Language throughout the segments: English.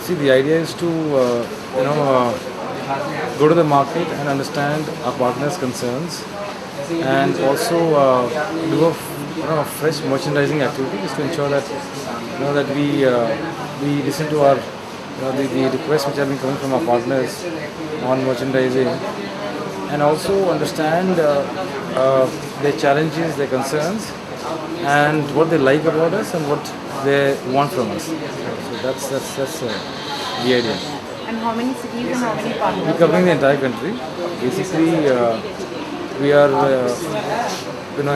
See, the idea is to go to the market and understand our partners' concerns, and also do fresh merchandising activities to ensure that that we listen to our the requests which have been coming from our partners on merchandising, and also understand their challenges, their concerns, and what they like about us and what they want from us. So that's the idea. And how many cities and how many We're partners? covering the entire country. Basically, we are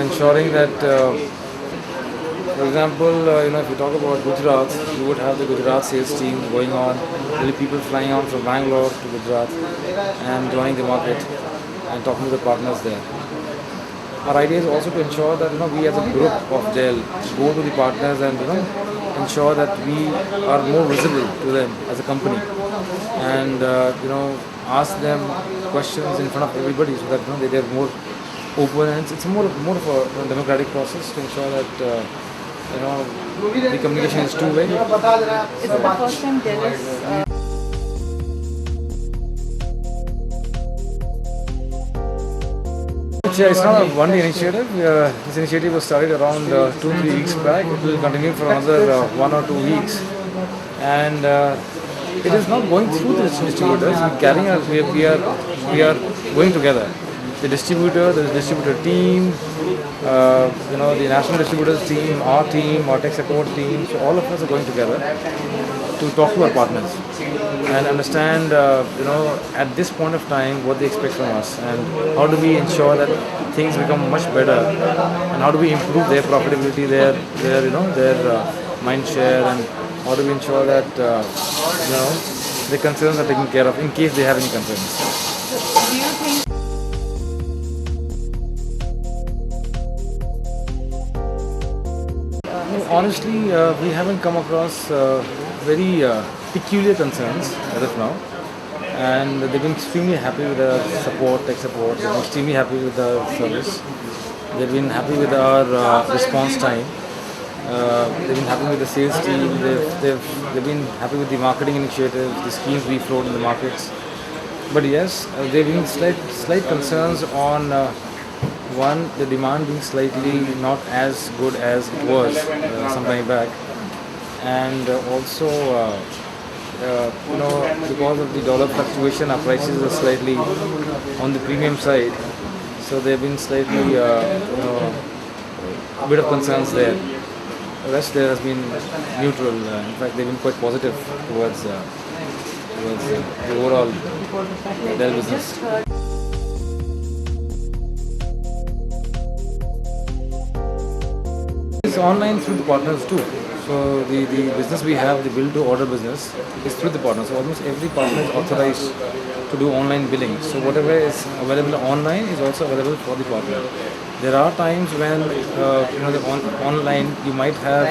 ensuring that, for example, if you talk about Gujarat, you would have the Gujarat sales team going on. There will be people flying on from Bangalore to Gujarat and joining the market and talking to the partners there. Our idea is also to ensure that we as a group of Dell go to the partners and ensure that we are more visible to them as a company, and ask them questions in front of everybody so that they are more open, and it's more of a democratic process to ensure that the communication is two-way. Is it the first time Dell is It's not a one-day initiative. This initiative was started around 2-3 weeks back. It will continue for another 1 or 2 weeks, and it is not going through the distributors. We are going together. The distributor team, the national distributors team, our tech support team. So all of us are going together to talk to our partners and understand, at this point of time, what they expect from us, and how do we ensure that things become much better, and how do we improve their profitability, their mind share, and how do we ensure that the concerns are taken care of in case they have any concerns. do you think Honestly, we haven't come across very peculiar concerns as of now, and they've been extremely happy with our support, tech support. They've been extremely happy with our service. They've been happy with our response time. They've been happy with the sales team. They've been happy with the marketing initiatives, the schemes we float in the markets. But yes, there have been slight concerns on one, the demand being slightly not as good as it was some time back, and also because of the dollar fluctuation, our prices are slightly on the premium side. So there have been slightly a bit of concerns there. The rest there has been neutral. In fact, they've been quite positive towards the overall Dell business. It's online through the partners too. So the business we have, the build to order business, is through the partners. So almost every partner is authorized to do online billing. So whatever is available online is also available for the partner. There are times when online you might have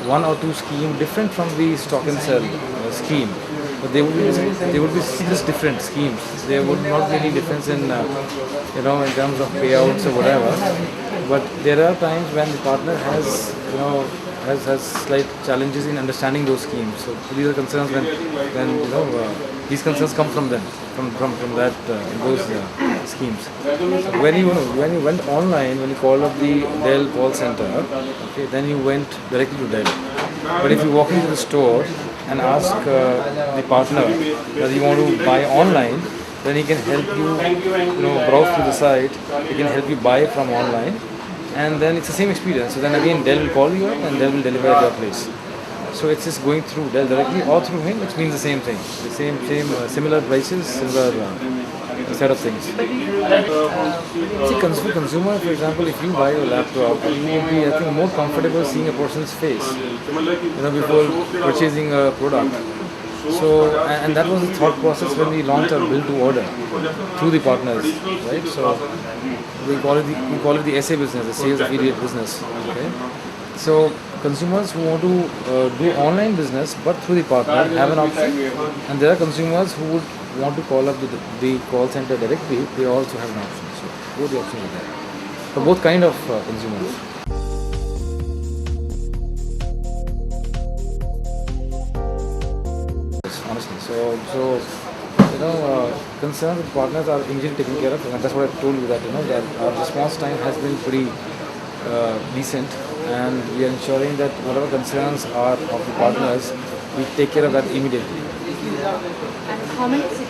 1 or 2 scheme different from the stock and sell scheme, but they would be just different schemes. There would not be any difference in in terms of payouts or whatever. But there are times when the partner has slight challenges in understanding those schemes. So these are concerns when these concerns come from them, from those schemes. So when you went online, when you called up the Dell call center, okay, then you went directly to Dell. But if you walk into the store and ask the partner whether you want to buy online, then he can help you, browse through the site. He can help you buy from online, and then it's the same experience. So then again, Dell will call you up and Dell will deliver at your place. So it's just going through Dell directly or through him, which means the same thing. The same similar prices, similar set of things. See, for consumer, for example, if you buy a laptop, you will be, I think, more comfortable seeing a person's face, before purchasing a product. So, and that was the thought process when we launched our build to order through the partners, right? So we call it the SA business, the sales affiliate business. Okay. So consumers who want to do online business but through the partner have an option, and there are consumers who would want to call up the call center directly. They also have an option. So both the options are there for both kind of consumers. Concerns with partners are immediately taken care of, and that's what I told you that that our response time has been pretty decent, and we are ensuring that whatever concerns are of the partners, we take care of that immediately. And how many cities